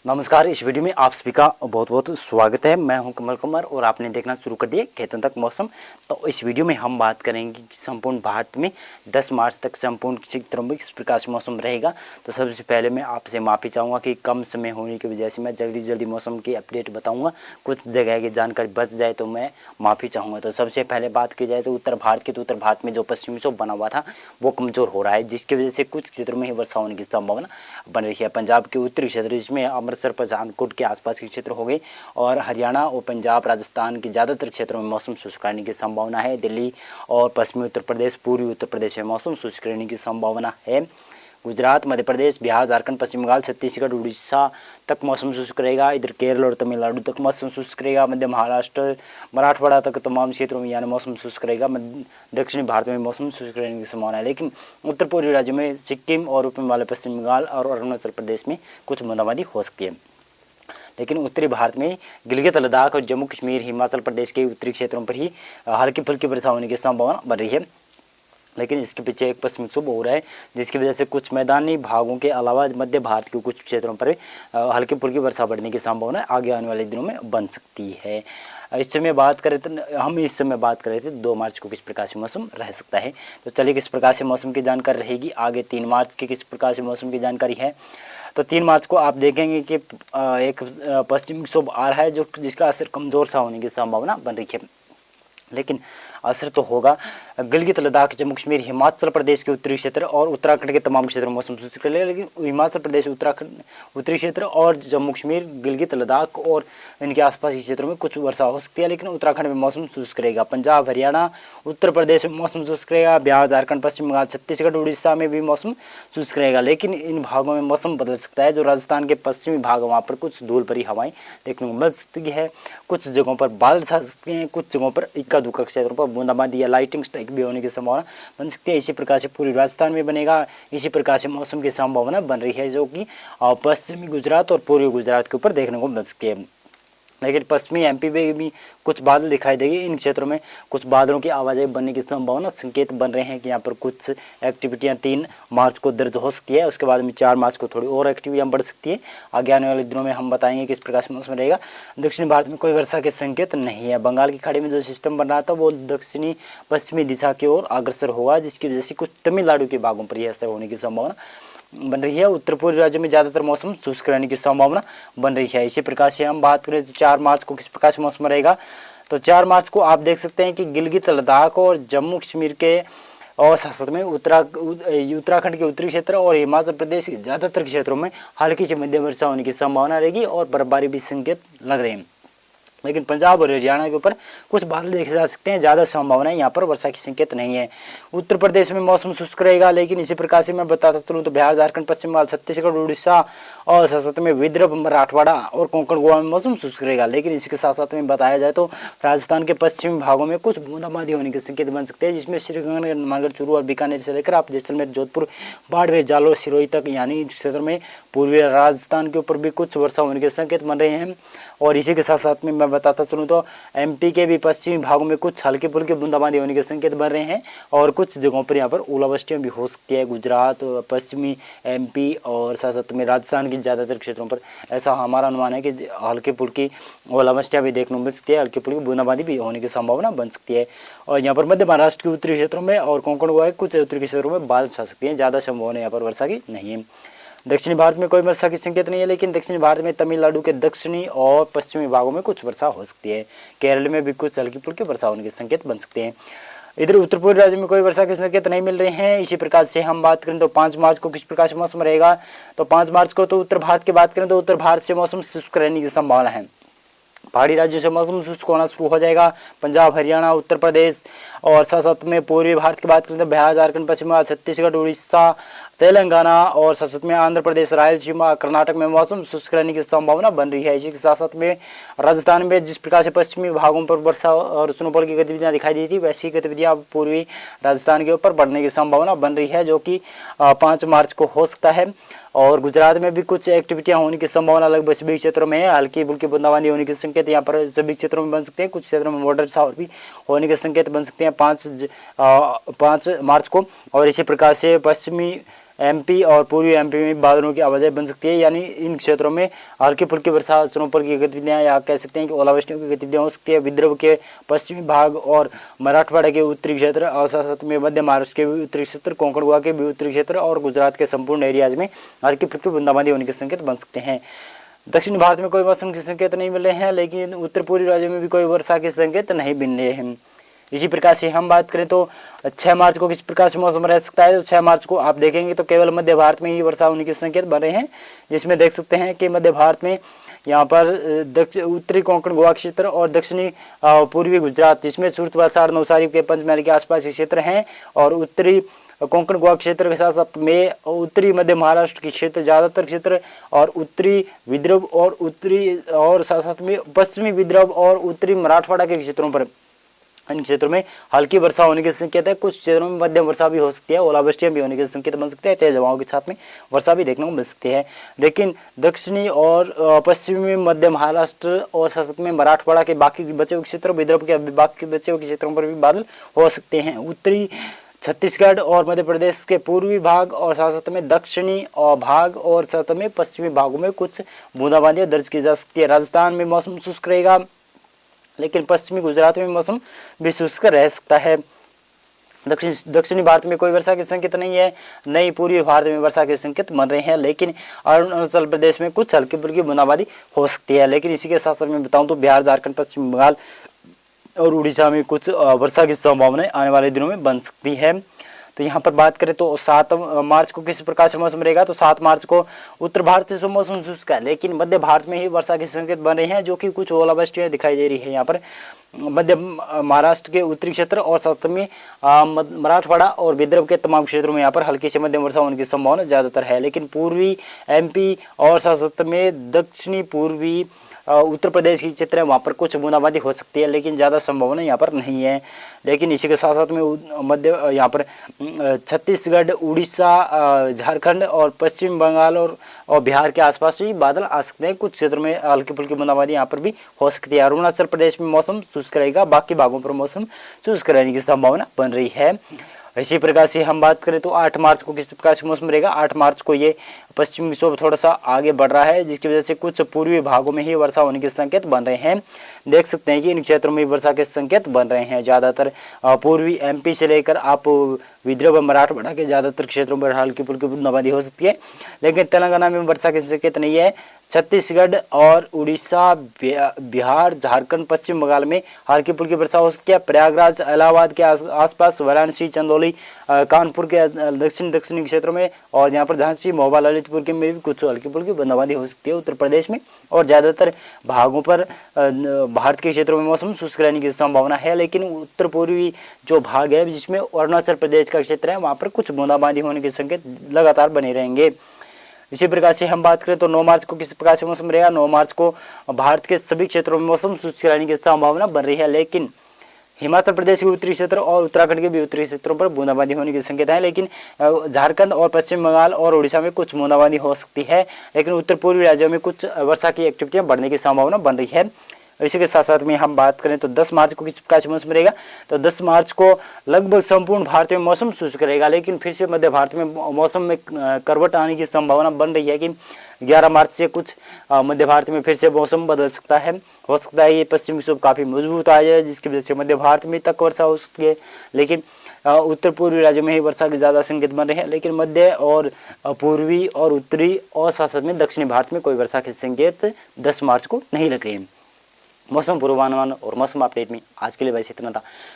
नमस्कार। इस वीडियो में आप सभी का बहुत बहुत स्वागत है। मैं हूं कमल कुमार और आपने देखना शुरू कर दिया खेतों तक मौसम। तो इस वीडियो में हम बात करेंगे कि संपूर्ण भारत में 10 मार्च तक संपूर्ण क्षेत्रों में किस प्रकार से मौसम रहेगा। तो सबसे पहले मैं आपसे माफ़ी चाहूँगा कि कम समय होने की वजह से मैं जल्दी मौसम की अपडेट बताऊँगा, कुछ जगह की जानकारी बच जाए तो मैं माफ़ी चाहूँगा। तो सबसे पहले बात की जाए तो उत्तर भारत की, तो उत्तर भारत में जो पश्चिमी विक्षोभ बना हुआ था वो कमज़ोर हो रहा है, जिसकी वजह से कुछ क्षेत्रों में ही वर्षा होने की संभावना बन रही है। पंजाब के उत्तरी क्षेत्र जिसमें अमृतसर पठानकोट के आसपास के क्षेत्र हो गए और हरियाणा और पंजाब राजस्थान के ज़्यादातर क्षेत्रों में मौसम शुष्क रहने की संभावना है। दिल्ली और पश्चिमी उत्तर प्रदेश, पूर्वी उत्तर प्रदेश में मौसम शुष्क रहने की संभावना है। गुजरात, मध्य प्रदेश, बिहार, झारखंड, पश्चिम बंगाल, छत्तीसगढ़, उड़ीसा तक मौसम शुष्क रहेगा। इधर केरल और तमिलनाडु तक मौसम शुष्क रहेगा। मध्य महाराष्ट्र, मराठवाड़ा तक तमाम क्षेत्रों में यानी मौसम शुष्क रहेगा। दक्षिणी भारत में मौसम शुष्क रहने की संभावना है, लेकिन उत्तर पूर्वी राज्यों में सिक्किम और ऊपरी वाले पश्चिम बंगाल और अरुणाचल प्रदेश में कुछ बूंदाबांदी हो सकती है। लेकिन उत्तरी भारत में गिलगित, लद्दाख और जम्मू कश्मीर, हिमाचल प्रदेश के उत्तरी क्षेत्रों पर ही हल्की फुल्की वर्षा होने की संभावना बन रही है। लेकिन इसके पीछे एक पश्चिमी विक्षोभ हो रहा है, जिसकी वजह से कुछ मैदानी भागों के अलावा मध्य भारत के कुछ क्षेत्रों पर हल्की फुल्की वर्षा बढ़ने की संभावना आगे आने वाले दिनों में बन सकती है। इस समय बात करें तो हम इस समय बात कर रहे थे 2 मार्च को किस प्रकार से मौसम रह सकता है। तो चलिए किस प्रकार से मौसम की जानकारी रहेगी आगे। 3 मार्च की किस प्रकार से मौसम की जानकारी है। तो 3 मार्च को आप देखेंगे कि एक पश्चिमी विक्षोभ आ रहा है जिसका असर कमज़ोर सा होने की संभावना बन रही है, लेकिन असर तो होगा। गिलगित, लद्दाख, जम्मू कश्मीर, हिमाचल प्रदेश के उत्तरी क्षेत्र और उत्तराखंड के तमाम क्षेत्रों में मौसम शुष्क रहेगा, लेकिन हिमाचल प्रदेश, उत्तराखंड उत्तरी क्षेत्र और जम्मू कश्मीर, गिलगित, लद्दाख और इनके आसपास के क्षेत्रों में कुछ वर्षा हो सकती है, लेकिन उत्तराखंड में मौसम शुष्क रहेगा। पंजाब, हरियाणा, उत्तर प्रदेश में मौसम शुष्क रहेगा। बिहार, झारखंड, पश्चिम बंगाल, छत्तीसगढ़, उड़ीसा में भी मौसम शुष्क रहेगा, लेकिन इन भागों में मौसम बदल सकता है। जो राजस्थान के पश्चिमी भाग है वहाँ पर कुछ धूल भरी हवाएं देखने को मिल सकती है। कुछ जगहों पर बादल छा सकते हैं, कुछ जगहों पर इक्का दुक्का क्षेत्रों पर बूंदाबांदी या लाइटिंग स्ट्राइक भी होने की संभावना बन सकती है। इसी प्रकार से पूरी राजस्थान में बनेगा। इसी प्रकार से मौसम की संभावना बन रही है, जो कि पश्चिमी गुजरात और पूर्वी गुजरात के ऊपर देखने को मिल सकती है। लेकिन पश्चिमी एमपी में भी कुछ बादल दिखाई देंगे। इन क्षेत्रों में कुछ बादलों की आवाजाही बनने की संभावना, संकेत बन रहे हैं कि यहाँ पर कुछ एक्टिविटियाँ 3 मार्च को दर्ज हो सकती है। उसके बाद में 4 मार्च को थोड़ी और एक्टिविटियाँ बढ़ सकती है। आगे आने वाले दिनों में हम बताएंगे किस प्रकार से मौसम रहेगा। दक्षिणी भारत में कोई वर्षा के संकेत नहीं है। बंगाल की खाड़ी में जो सिस्टम बन रहा था वो दक्षिणी पश्चिमी दिशा की ओर अग्रसर होगा, जिसकी वजह से कुछ तमिलनाडु के भागों पर यह असर होने की संभावना बन रही है। उत्तर पूर्वी राज्यों में ज़्यादातर मौसम शुष्क रहने की संभावना बन रही है। इसी प्रकार से हम बात करें तो 4 मार्च को किस प्रकार से मौसम रहेगा। तो 4 मार्च को आप देख सकते हैं कि गिलगित, लद्दाख और जम्मू कश्मीर के और साथ में उत्तराखंड के उत्तरी क्षेत्र और हिमाचल प्रदेश के ज़्यादातर क्षेत्रों में हल्की से मध्यम वर्षा होने की संभावना रहेगी और बर्फबारी भी संकेत लग रहे हैं। लेकिन पंजाब और हरियाणा के ऊपर कुछ बादल देखे जा सकते हैं, ज़्यादा संभावना है यहाँ पर वर्षा की संकेत नहीं है। उत्तर प्रदेश में मौसम शुष्क रहेगा, लेकिन इसी प्रकार से मैं बताता चलूँ तो बिहार, झारखंड, पश्चिम बंगाल, छत्तीसगढ़, उड़ीसा और साथ साथ में विदर्भ, मराठवाड़ा और कोंकण गोवा में मौसम शुष्क रहेगा। लेकिन इसके साथ साथ में बताया जाए तो राजस्थान के पश्चिमी भागों में कुछ बूंदाबांदी होने के संकेत बन सकते हैं, जिसमें श्रीगंगानगर, हनुमानगढ़, चूरू और बीकानेर से लेकर आप जैसलमेर, जोधपुर, बाड़मेर, जालोर, सिरोही तक यानी इस क्षेत्र में पूर्वी राजस्थान के ऊपर भी कुछ वर्षा होने के संकेत बन रहे हैं। और इसी के साथ साथ में मैं बताता चलूँ तो एमपी के भी पश्चिमी भागों में कुछ हल्की फुल्की बूंदाबांदी होने के संकेत बन रहे हैं और कुछ जगहों पर यहाँ पर ओलावृष्टियाँ भी हो सकती है। गुजरात, पश्चिमी एमपी और साथ साथ में राजस्थान के ज़्यादातर क्षेत्रों पर ऐसा हमारा अनुमान है कि हल्की फुल्की ओलावृष्टियाँ भी देखने को मिल सकती है, हल्की फुल्की बूंदाबांदी भी होने की संभावना बन सकती है। और यहाँ पर मध्य महाराष्ट्र के उत्तरी क्षेत्रों में और कोंकण गोवा के कुछ उत्तरी क्षेत्रों में बादल छा सकती हैं, ज़्यादा संभावना यहाँ पर वर्षा की नहीं है। दक्षिणी भारत में कोई वर्षा की संकेत नहीं है, लेकिन दक्षिणी भारत में तमिलनाडु के दक्षिणी और पश्चिमी भागों में कुछ वर्षा हो सकती है। केरल में भी कुछ हल्की फुल्की वर्षा होने के संकेत बन सकते हैं। इधर उत्तर पूर्वी राज्य में कोई वर्षा के संकेत नहीं मिल रहे हैं। इसी प्रकार से हम बात करें तो 5 मार्च को किस प्रकार से मौसम रहेगा। तो 5 मार्च को तो उत्तर भारत की बात करें तो उत्तर भारत से मौसम शुष्क रहने की संभावना है। पहाड़ी राज्यों से मौसम शुष्क होना शुरू हो जाएगा। पंजाब, हरियाणा, उत्तर प्रदेश और साथ साथ में पूर्वी भारत की बात करें तो बिहार, झारखंड, पश्चिम बंगाल, छत्तीसगढ़, उड़ीसा, तेलंगाना और साथ साथ में आंध्र प्रदेश, रायलसीमा, कर्नाटक में मौसम शुष्क रहने की संभावना बन रही है। इसी के साथ साथ में राजस्थान में जिस प्रकार से पश्चिमी भागों पर वर्षा और स्नोफॉल की गतिविधियां दिखाई दी थी, वैसी गतिविधियां पूर्वी राजस्थान के ऊपर बढ़ने की संभावना बन रही है, जो कि 5 मार्च को हो सकता है। और गुजरात में भी कुछ एक्टिविटियां होने की संभावना लगभग सभी क्षेत्रों में है। हल्की फुल्की बूंदाबांदी होने के संकेत यहाँ पर सभी क्षेत्रों में बन सकते हैं। कुछ क्षेत्रों में मॉडरेट शावर भी होने के संकेत बन सकते हैं 5 मार्च को। और इसी प्रकार से पश्चिमी एमपी और पूर्वी एमपी में बादलों की आवाजाही बन सकती है, यानी इन क्षेत्रों में हल्की फुल्की वर्षा, स्नोफॉल की गतिविधियां या कह सकते हैं कि ओलावृष्टियों की गतिविधियां हो सकती है। विदर्भ के पश्चिमी भाग और मराठवाड़ा के उत्तरी क्षेत्र और साथ में मध्य महाराष्ट्र के भी उत्तरी क्षेत्र, कोंकण गोवा के भी उत्तरी क्षेत्र और गुजरात के संपूर्ण एरियाज में हल्की फुल्की बूंदाबांदी होने के संकेत बन सकते हैं। दक्षिण भारत में कोई मौसम के संकेत नहीं मिले हैं, लेकिन उत्तर पूर्वी राज्यों में भी कोई वर्षा के संकेत नहीं मिले हैं। इसी प्रकार से हम बात करें तो 6 मार्च को किस प्रकार से मौसम रह सकता है, तो 6 मार्च को आप देखेंगे तो केवल मध्य भारत में ही वर्षा होने के संकेत बन रहे हैं, जिसमें देख सकते हैं कि मध्य भारत में यहाँ पर उत्तरी कोंकण गोवा क्षेत्र और दक्षिणी पूर्वी गुजरात, जिसमें सूरत, वलसाड़, नवसारी के पंचमहल के आसपास के क्षेत्र हैं, और उत्तरी कोंकण गोवा क्षेत्र के साथ साथ में उत्तरी मध्य महाराष्ट्र के क्षेत्र, ज़्यादातर क्षेत्र, और उत्तरी विदर्भ और उत्तरी और साथ साथ में पश्चिमी विदर्भ और उत्तरी मराठवाड़ा के क्षेत्रों पर, इन क्षेत्रों में हल्की वर्षा होने के संकेत है। कुछ क्षेत्रों में मध्यम वर्षा भी हो सकती है, ओलावृष्टियां भी होने के संकेत बन सकते हैं, तेज हवाओं के साथ में वर्षा भी देखने को मिल सकती है। लेकिन दक्षिणी और पश्चिमी मध्य महाराष्ट्र और साथ में मराठवाड़ा के बाकी बचे हुए क्षेत्रों, विदर्भ के बाकी बचे हुए क्षेत्रों पर भी बादल हो सकते हैं। उत्तरी छत्तीसगढ़ और मध्य प्रदेश के पूर्वी भाग और साथ में दक्षिणी भाग और साथ में पश्चिमी भागों में कुछ बूंदाबांदी दर्ज की जा सकती है। राजस्थान में मौसम शुष्क रहेगा, लेकिन पश्चिमी गुजरात में मौसम भी शुष्क रह सकता है। दक्षिणी भारत में कोई वर्षा के संकेत नहीं है, नई पूर्वी भारत में वर्षा के संकेत बन रहे हैं, लेकिन अरुणाचल प्रदेश में कुछ हल्की फुल्की बूंदाबांदी हो सकती है। लेकिन इसी के साथ साथ मैं बताऊं तो बिहार, झारखंड, पश्चिम बंगाल और उड़ीसा में कुछ वर्षा की संभावनाएं आने वाले दिनों में बन सकती है। तो यहाँ पर बात करें तो 7 मार्च को किस प्रकार से मौसम रहेगा, तो 7 मार्च को उत्तर भारत से मौसम शुष्क है, लेकिन मध्य भारत में ही वर्षा के संकेत बन रहे हैं, जो कि कुछ ओलावृष्टियां दिखाई दे रही है। यहाँ पर मध्य महाराष्ट्र के उत्तरी क्षेत्र और साथ में मराठवाड़ा और विदर्भ के तमाम क्षेत्रों में यहाँ पर हल्की से मध्यम वर्षा होने की संभावना ज़्यादातर है। लेकिन पूर्वी एमपी और साथ में दक्षिणी पूर्वी उत्तर प्रदेश की क्षेत्र है, वहाँ पर कुछ बूंदाबांदी हो सकती है, लेकिन ज़्यादा संभावना यहाँ पर नहीं है। लेकिन इसी के साथ साथ में मध्य यहाँ पर छत्तीसगढ़, उड़ीसा, झारखंड और पश्चिम बंगाल और बिहार के आसपास भी बादल आ सकते हैं। कुछ क्षेत्रों में हल्की फुल्की बूंदाबांदी यहाँ पर भी हो सकती है। अरुणाचल प्रदेश में मौसम शुष्क रहेगा, बाकी भागों पर मौसम शुष्क रहने की संभावना बन रही है। इसी प्रकार से हम बात करें तो 8 मार्च को किस प्रकार से मौसम रहेगा। 8 मार्च को ये पश्चिमी विक्षोभ थोड़ा सा आगे बढ़ रहा है, जिसकी वजह से कुछ पूर्वी भागों में ही वर्षा होने के संकेत बन रहे हैं। देख सकते हैं कि इन क्षेत्रों में वर्षा के संकेत बन रहे हैं। ज़्यादातर पूर्वी एमपी से लेकर आप विदर्भ, मराठवाड़ा के ज़्यादातर क्षेत्रों पर हल्की फुल्की बूंदाबांदी हो सकती है, लेकिन तेलंगाना में वर्षा के संकेत नहीं है। छत्तीसगढ़ और उड़ीसा, बिहार, झारखंड, पश्चिम बंगाल में हल्की फुल्की वर्षा हो सकती है। प्रयागराज, इलाहाबाद के आसपास, वाराणसी, चंदौली, कानपुर के दक्षिणी क्षेत्रों में, और यहाँ पर झांसी, महोबा, ललितपुर के में भी कुछ हल्की फुल्की बूंदाबांदी हो सकती है उत्तर प्रदेश में। और ज़्यादातर भागों पर भारत के क्षेत्रों में मौसम शुष्क रहने की संभावना है, लेकिन उत्तर पूर्वी जो भाग है जिसमें अरुणाचल प्रदेश का क्षेत्र है, वहाँ पर कुछ बूंदाबांदी होने के संकेत लगातार बने रहेंगे। इसी प्रकार से हम बात करें तो 9 मार्च को किस प्रकार से मौसम रहेगा। 9 मार्च को भारत के सभी क्षेत्रों में मौसम शुष्क रहने की संभावना बन रही है, लेकिन हिमाचल प्रदेश के उत्तरी क्षेत्र और उत्तराखंड के भी उत्तरी क्षेत्रों पर बूंदाबांदी होने के संकेत हैं। लेकिन झारखंड और पश्चिम बंगाल और उड़ीसा में कुछ बूंदाबांदी हो सकती है, लेकिन उत्तर पूर्वी राज्यों में कुछ वर्षा की एक्टिविटियां बढ़ने की संभावना बन रही है। इसी के साथ साथ में हम बात करें तो 10 मार्च को किस प्रकार से मौसम रहेगा, तो 10 मार्च को लगभग संपूर्ण भारत में मौसम शुष्क रहेगा, लेकिन फिर से मध्य भारत में मौसम में करवट आने की संभावना बन रही है कि 11 मार्च से कुछ मध्य भारत में फिर से मौसम बदल सकता है। हो सकता है ये पश्चिमी विक्षोभ काफ़ी मजबूत आ जाए, जिसकी वजह से मध्य भारत में तक वर्षा हो सकती है, लेकिन उत्तर पूर्वी राज्यों में ही वर्षा के ज़्यादा संकेत बन रहे हैं, लेकिन मध्य और पूर्वी और उत्तरी और साथ में दक्षिणी भारत में कोई वर्षा के संकेत 10 मार्च को नहीं लग रहे हैं। मौसम पूर्वानुमान और मौसम अपडेट में आज के लिए बस इतना था।